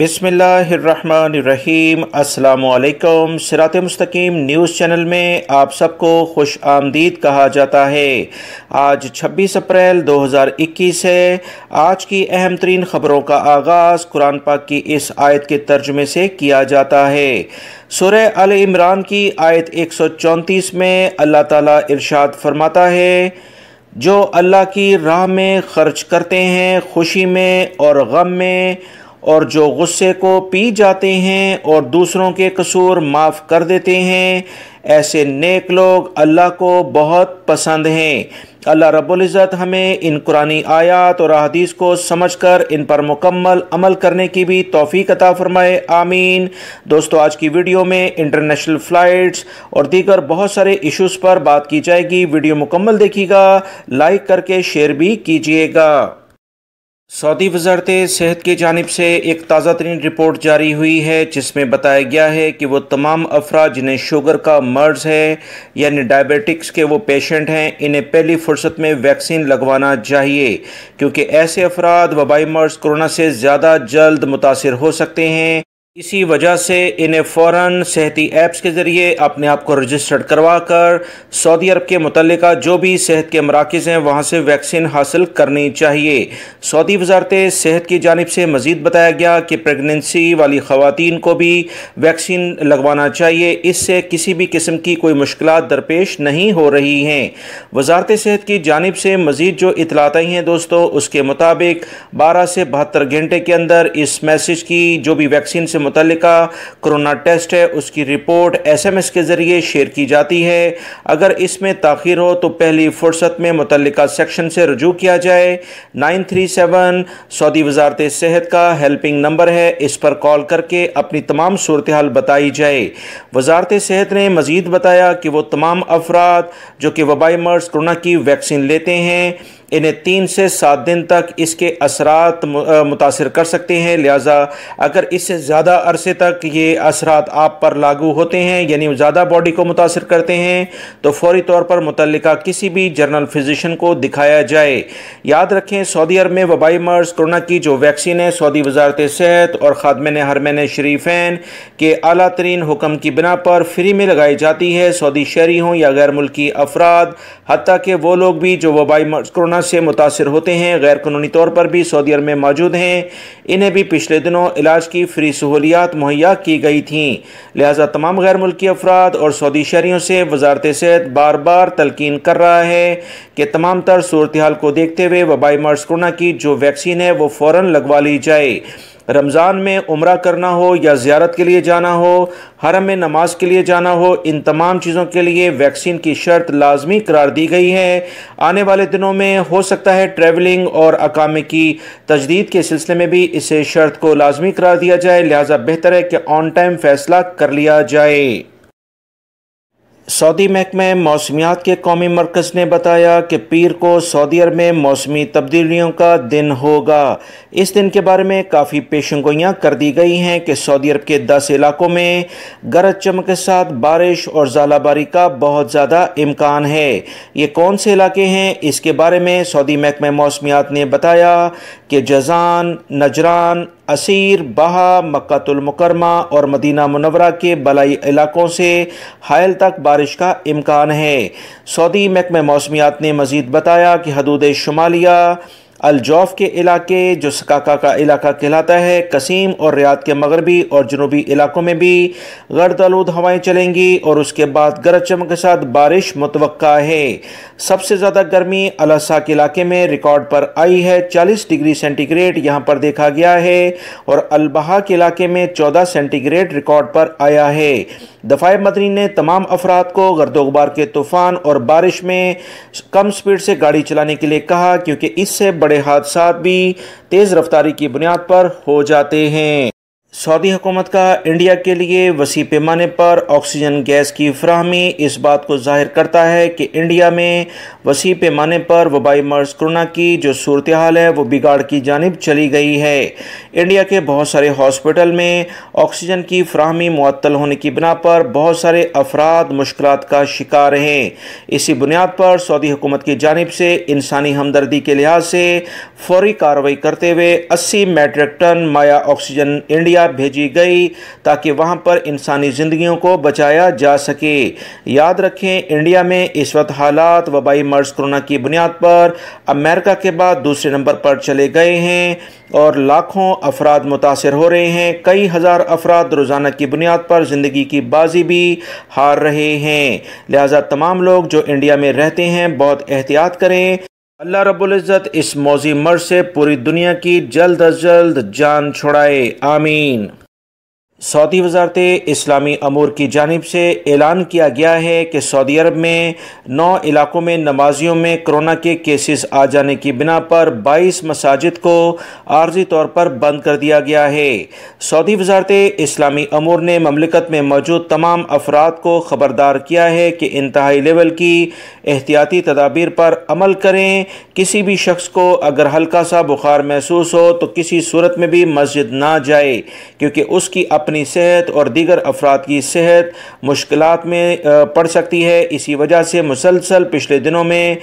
बिस्मिल्लाहिर्रहमानिर्रहीम। अस्सलामुअलैकुम। सिरात मुस्तकीम न्यूज़ चैनल में आप सबको खुश आमदीद कहा जाता है। आज 26 अप्रैल 2021 है। आज की अहम तरीन ख़बरों का आगाज़ कुरान पाक की इस आयत के तर्जुमे से किया जाता है। सूरह आल इमरान की आयत 134 में अल्लाह ताला इरशाद फरमाता है, जो अल्लाह की राह में खर्च करते हैं खुशी में और गम में, और जो गुस्से को पी जाते हैं और दूसरों के कसूर माफ़ कर देते हैं, ऐसे नेक लोग अल्लाह को बहुत पसंद हैं। अल्लाह रब्बुल इज़्ज़त हमें इन कुरानी आयात और अहादीस को समझकर इन पर मुकम्मल अमल करने की भी तौफीक अता फरमाए, आमीन। दोस्तों, आज की वीडियो में इंटरनेशनल फ़्लाइट्स और दीगर बहुत सारे इश्यूज़ पर बात की जाएगी। वीडियो मुकम्मल देखिएगा, लाइक करके शेयर भी कीजिएगा। सऊदी वज़ारत सेहत की जानिब से एक ताज़ा तरीन रिपोर्ट जारी हुई है, जिसमें बताया गया है कि वो तमाम अफराद जिन्हें शुगर का मर्ज़ है यानी डायबिटिक्स के वो पेशेंट हैं, इन्हें पहली फ़ुर्सत में वैक्सीन लगवाना चाहिए, क्योंकि ऐसे अफराद वबाई मर्ज़ कोरोना से ज़्यादा जल्द मुतासिर हो सकते हैं। इसी वजह से इन्हें फ़ौरन सेहती ऐप्स के ज़रिए अपने आप को रजिस्टर्ड करवा कर सऊदी अरब के मुतल्लिका जो भी सेहत के मराकज़ हैं वहाँ से वैक्सीन हासिल करनी चाहिए। सऊदी वज़ारत सेहत की जानिब से मज़ीद बताया गया कि प्रेगनेंसी वाली ख़वातीन को भी वैक्सीन लगवाना चाहिए। इससे किसी भी किस्म की कोई मुश्किलात दरपेश नहीं हो रही हैं। वज़ारत सेहत की जानिब से मज़ीद जो इतलात आई हैं दोस्तों, उसके मुताबिक 12 से 72 घंटे के अंदर इस मैसेज की जो भी वैक्सीन से मुतल्लिका कोरोना टेस्ट है उसकी रिपोर्ट SMS के ज़रिए शेयर की जाती है। अगर इसमें ताख़ीर हो तो पहली फ़ुर्सत में मुतल्लिका सेक्शन से रुजू किया जाए। 937 सऊदी वज़ारत सेहत का हेल्पिंग नंबर है, इस पर कॉल करके अपनी तमाम सूरत हाल बताई जाए। वज़ारत सेहत ने मज़ीद बताया कि वो तमाम अफराद जो कि वबाई मर्ज़ कोरोना की वैक्सीन लेते हैं, इन्हें 3 से 7 दिन तक इसके असरात मुतासिर कर सकते हैं। लिहाजा अगर इससे ज़्यादा अरसे तक ये असरात आप पर लागू होते हैं, यानी ज़्यादा बॉडी को मुतासिर करते हैं, तो फौरी तौर पर मुतल्लिका किसी भी जनरल फिजिशियन को दिखाया जाए। याद रखें, सऊदी अरब में वबाई मर्ज़ कोरोना की जो वैक्सीन है सऊदी वज़ारत सेहत और ख़ादिम हरमैन शरीफैन के आला तरीन हुक्म की बिना पर फ्री में लगाई जाती है। सऊदी शहरी हों या गैर मुल्की अफराद, हत्ता कि वो लोग भी जो वबाई मर्ज़ कोरोना से मुतासिर होते हैं, गैर कानूनी तौर पर भी सऊदी अरब में मौजूद हैं, इन्हें भी पिछले दिनों इलाज की फ्री सहूलियात मुहैया की गई थी। लिहाजा तमाम गैर मुल्की अफराद और सऊदी शहरियों से वज़ारत सेहत बार बार तलकीन कर रहा है कि तमाम तर सूरत हाल को देखते हुए वबाई मर्ज़ कोरोना की जो वैक्सीन है वो फ़ौरन लगवा ली जाए। रमज़ान में उम्रा करना हो या ज़ियारत के लिए जाना हो, हरम में नमाज के लिए जाना हो, इन तमाम चीज़ों के लिए वैक्सीन की शर्त लाजमी करार दी गई है। आने वाले दिनों में हो सकता है ट्रैवलिंग और अकामे की तजदीद के सिलसिले में भी इसे शर्त को लाजमी करार दिया जाए। लिहाजा बेहतर है कि ऑन टाइम फ़ैसला कर लिया जाए। सऊदी महकमा मौसमियात के कौमी मरकज़ ने बताया कि पीर को सऊदी अरब में मौसमी तब्दीलियों का दिन होगा। इस दिन के बारे में काफ़ी पेशंगोइयाँ कर दी गई हैं कि सऊदी अरब के 10 इलाकों में गरज चमक के साथ बारिश और ज़ालाबारी का बहुत ज़्यादा इम्कान है। ये कौन से इलाके हैं, इसके बारे में सऊदी महकमा मौसमियात ने बताया कि जज़ान, नजरान, असीर, बहा, मक्कातुल मुकरमा और मदीना मुनव्वरा के बलाई इलाकों से हायल तक बारिश का इम्कान है। सऊदी महकमा मौसमियात ने मज़ीद बताया कि हदूद शुमालिया, अल-जौफ के इलाके जो सकाका का इलाका कहलाता है, कसीम और रियाद के मगरबी और जनूबी इलाकों में भी गर्द आलूद हवाएँ चलेंगी और उसके बाद गरज चमक के साथ बारिश मुतवक्का है। सबसे ज़्यादा गर्मी अल-साक इलाके में रिकॉर्ड पर आई है, 40 डिग्री सेंटीग्रेड यहाँ पर देखा गया है, और अल-बहा के इलाके में 14 सेंटीग्रेड रिकॉर्ड पर आया है। दफ़ाए मदनी ने तमाम अफराद को गर्दो गुबार के तूफ़ान और बारिश में कम स्पीड से गाड़ी चलाने के लिए कहा, क्योंकि इससे बड़े हादसात भी तेज़ रफ्तारी की बुनियाद पर हो जाते हैं। सऊदी हुकूमत का इंडिया के लिए वसी पैमाने पर ऑक्सीजन गैस की फराहमी इस बात को जाहिर करता है कि इंडिया में वसी पैमाने पर वबाई मर्ज कोरोना की जो सूरत हाल है वो बिगाड़ की जानिब चली गई है। इंडिया के बहुत सारे हॉस्पिटल में ऑक्सीजन की फराहमी मुअत्तल होने की बिना पर बहुत सारे अफराद मुश्किलात का शिकार हैं। इसी बुनियाद पर सऊदी हुकूमत की जानिब से इंसानी हमदर्दी के लिहाज से फौरी कार्रवाई करते हुए 80 मेट्रिक टन माया ऑक्सीजन इंडिया भेजी गई ताकि वहां पर इंसानी जिंदगियों को बचाया जा सके। याद रखें, इंडिया में इस वक्त हालात वबाई मर्ज कोरोना की बुनियाद पर अमेरिका के बाद दूसरे नंबर पर चले गए हैं और लाखों अफराद मुतासर हो रहे हैं। कई हज़ार अफराद रोज़ाना की बुनियाद पर ज़िंदगी की बाजी भी हार रहे हैं। लिहाजा तमाम लोग जो इंडिया में रहते हैं बहुत एहतियात करें। अल्लाह रब्बुल इज़्ज़त इस मौजी मर्ज से पूरी दुनिया की जल्द अज जल्द जान छुड़ाए, आमीन। सऊदी वज़ारत इस्लामी अमूर की जानिब से ऐलान किया गया है कि सऊदी अरब में 9 इलाकों में नमाजियों में कोरोना के केसेस आ जाने की बिना पर 22 मसाजिद को आर्जी तौर पर बंद कर दिया गया है। सऊदी वज़ारत इस्लामी अमूर ने ममलिकत में मौजूद तमाम अफराद को ख़बरदार किया है कि इंतहाई लेवल की एहतियाती तदाबीर पर अमल करें। किसी भी शख्स को अगर हल्का सा बुखार महसूस हो तो किसी सूरत में भी मस्जिद ना जाए, क्योंकि उसकी अपनी सेहत और दीगर अफराद की सेहत मुश्किलात में पड़ सकती है। इसी वजह से मुसलसल पिछले दिनों में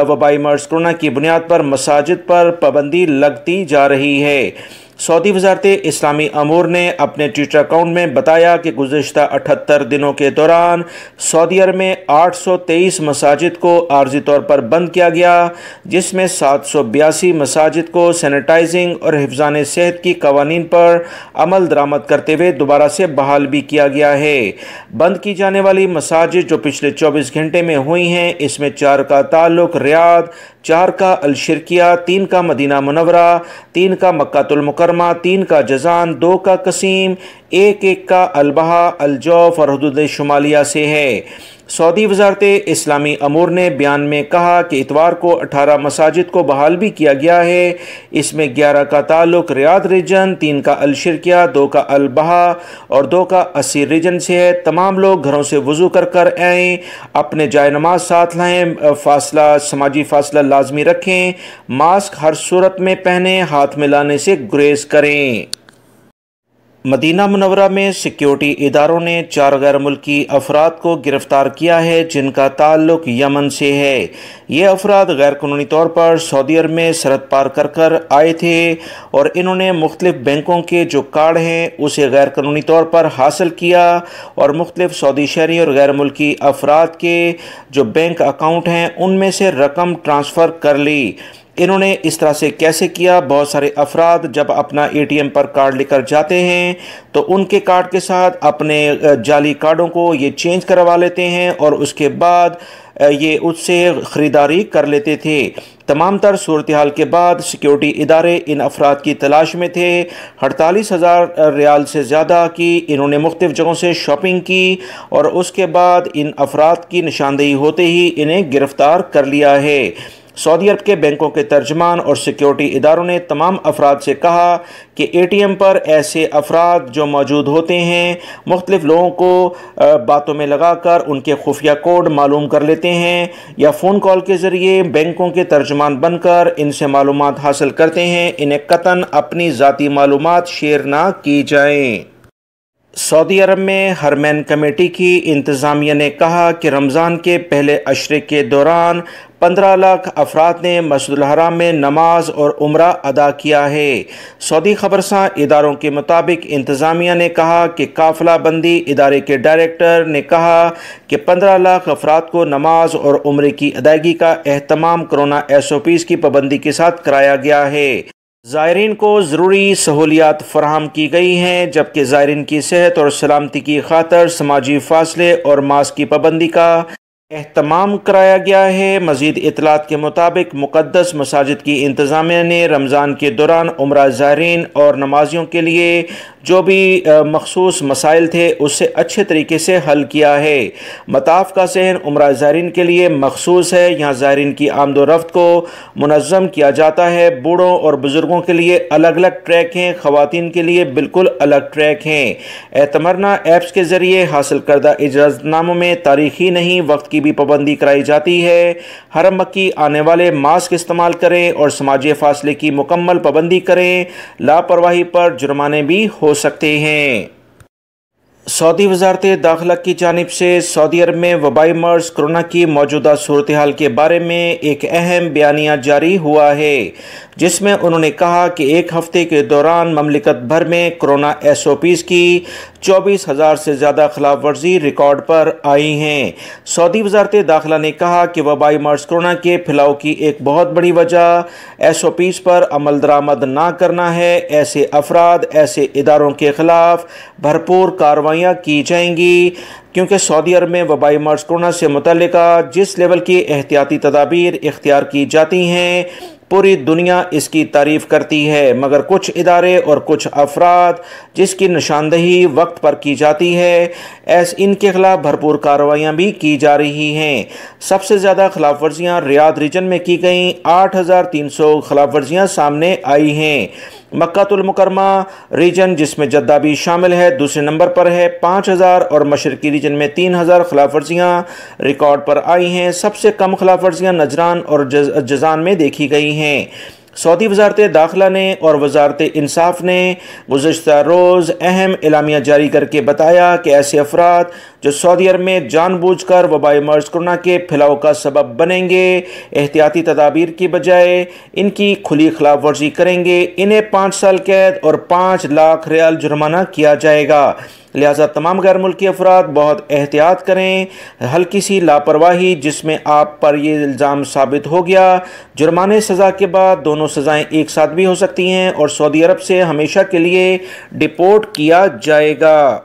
वबाई मर्ज कोरोना की बुनियाद पर मसाजिद पर पाबंदी लगती जा रही है। सऊदी वज़ारत इस्लामी अमूर ने अपने ट्विटर अकाउंट में बताया कि गुज़िश्ता 78 दिनों के दौरान सऊदी अरब में 823 मसाजिद को आर्जी तौर पर बंद किया गया, जिसमें 782 मसाजिद को सैनिटाइजिंग और हिफ्ज़ान सेहत की कवानीन पर अमल दरामद करते हुए दोबारा से बहाल भी किया गया है। बंद की जाने वाली मसाजिद जो पिछले 24 घंटे में हुई हैं, इसमें 4 का ताल्लुक रियाद, 4 का अल-शिरकिया, 3 का मदीना मुनव्वरा, 3 का मक्कातुल मुकरमा, 3 का जज़ान, 2 का कसीम, 1 का अल-बहा, अल-जौफ और हुदूद शुमालिया से है। सऊदी वज़ारत इस्लामी अमूर ने बयान में कहा कि इतवार को 18 मसाजिद को बहाल भी किया गया है। इसमें 11 का ताल्लुक रियाद रीजन, 3 का अल-शिरकिया, 2 का अल-बहा और 2 का असीर रीजन से है। तमाम लोग घरों से वज़ू कर आएँ, अपने जाए नमाज साथ लाएँ, समाजी फासला लाजमी रखें, मास्क हर सूरत में पहने, हाथ मिलाने से गुरेज करें। मदीना मुनव्वरा में सिक्योरिटी इदारों ने 4 गैर मुल्की अफराद को गिरफ़्तार किया है जिनका ताल्लुक यमन से है। ये अफराद गैर कानूनी तौर पर सऊदी अरब में सरहद पार कर आए थे और इन्होंने मुख्तलिफ बैंकों के जो कार्ड हैं उसे गैर कानूनी तौर पर हासिल किया और मुख्तलिफ सऊदी शहरी और गैर मुल्की अफराद के जो बैंक अकाउंट हैं उनमें से रकम ट्रांसफ़र कर ली। इन्होंने इस तरह से कैसे किया? बहुत सारे अफराद जब अपना ATM पर कार्ड लेकर जाते हैं तो उनके कार्ड के साथ अपने जाली कार्डों को ये चेंज करवा लेते हैं और उसके बाद ये उससे ख़रीदारी कर लेते थे। तमाम तर सूरत हाल के बाद सिक्योरिटी इदारे इन अफराद की तलाश में थे। 48,000 रियाल से ज़्यादा की इन्होंने मुख्तलिफ़ जगहों से शॉपिंग की और उसके बाद इन अफराद की निशानदेही होते ही इन्हें गिरफ़्तार कर लिया है। सऊदी अरब के बैंकों के तर्जमान और सिक्योरिटी इदारों ने तमाम अफराद से कहा कि ATM पर ऐसे अफराद जो मौजूद होते हैं मुख्तलिफ लोगों को बातों में लगाकर उनके खुफिया कोड मालूम कर लेते हैं या फ़ोन कॉल के ज़रिए बैंकों के तर्जमान बनकर इनसे मालूमात हासिल करते हैं। इन्हें कतन अपनी ज़ाती मालूमात शेयर ना की जाएँ। सऊदी अरब में हरमैन कमेटी की इंतज़ामिया ने कहा कि रमज़ान के पहले अशरे के दौरान 15 लाख अफराद ने मस्जिदुल हराम में नमाज और उम्रा अदा किया है। सऊदी खबरसां इदारों के मुताबिक इंतज़ामिया ने कहा कि काफ़िला बंदी इदारे के डायरेक्टर ने कहा कि 15 लाख अफराद को नमाज और उम्रे की अदायगी का एहतमाम कोरोना SOPs की पाबंदी के साथ कराया गया है। ज़ायरीन को ज़रूरी सहूलियात फराहम की गई हैं, जबकि ज़ायरीन की सेहत और सलामती की खातर समाजी फासले और मास्क की पाबंदी का एहतमाम कराया गया है। मज़ीद इतलात के मुताबिक मुक़द्दस मसाजिद की इंतज़ामिया ने रमज़ान के दौरान उम्रा ज़ायरीन और नमाजियों के लिए जो भी मखसूस मसाइल थे उससे अच्छे तरीके से हल किया है। मताफ़ का सहन उम्रा ज़ायरीन के लिए मखसूस है। यहाँ ज़ायरीन की आमदोरफ्त को मुनज़्ज़म किया जाता है। बूढ़ों और बुज़ुर्गों के लिए अलग अलग ट्रैक हैं, ख़वातीन के लिए बिल्कुल अलग ट्रैक हैं। एतमरना ऐप्स के ज़रिए हासिल करदा इजाज़तनामों में तारीख़ी नहीं वक्त की भी पाबंदी कराई जाती है। हरम मक्की आने वाले मास्क इस्तेमाल करें और समाजी फासले की मुकम्मल पाबंदी करें। लापरवाही पर जुर्माने भी हो सकते हैं। सऊदी वज़ारत दाखिला की जानिब से सऊदी अरब में वबाई मर्ज़ कोरोना की मौजूदा सूरत हाल के बारे में एक अहम बयानिया जारी हुआ है, जिसमें उन्होंने कहा कि एक हफ्ते के दौरान ममलिकत भर में कोरोना SOPs की 24,000 से ज़्यादा खिलाफ वर्जी रिकॉर्ड पर आई हैं। सऊदी वज़ारत दाखिला ने कहा कि वबाई मर्ज़ कोरोना के फैलाव की एक बहुत बड़ी वजह SOPs पर अमल दरामद ना करना है। ऐसे अफराद, ऐसे इदारों के ख़िलाफ़ भरपूर कार्रवाइयाँ की जाएंगी, क्योंकि सऊदी अरब में वबाई मर्ज़ कोरोना से मुतल्लिका जिस लेवल की एहतियाती तदाबीर इख्तियार की जाती हैं पूरी दुनिया इसकी तारीफ़ करती है, मगर कुछ इदारे और कुछ अफराद जिसकी निशानदही वक्त पर की जाती है इनके खिलाफ भरपूर कार्रवाइयाँ भी की जा रही हैं। सबसे ज़्यादा खिलाफ वर्जियाँ रियाद रीजन में की गई, 8,300 खिलाफ वर्जियाँ सामने आई हैं। मक्कातुल मुकरमा रीजन जिसमें जद्दा भी शामिल है दूसरे नंबर पर है, 5,000 और मशरकी रीजन में 3,000 खिलाफ वर्जियाँ रिकॉर्ड पर आई हैं। सबसे कम खिलाफ वर्जियाँ नजरान और जजान में देखी गई हैं। सऊदी वज़ारत दाखिला ने और वज़ारत इंसाफ ने गुज़श्ता रोज़ अहम एलामिया जारी करके बताया कि ऐसे अफराद जो सऊदी अरब में जानबूझकर वबाई मर्ज़ कोरोना के फैलाव का सबब बनेंगे, एहतियाती तदाबीर की बजाय इनकी खुली खिलाफ वर्जी करेंगे, इन्हें 5 साल कैद और 5 लाख रियाल जुर्माना किया जाएगा। लिहाजा तमाम गैर मुल्की अफराद बहुत एहतियात करें। हल्की सी लापरवाही जिसमें आप पर यह इल्ज़ाम साबित हो गया, जुर्माने सज़ा के बाद दोनों सज़ाएं एक साथ भी हो सकती हैं और सऊदी अरब से हमेशा के लिए डिपोर्ट किया जाएगा।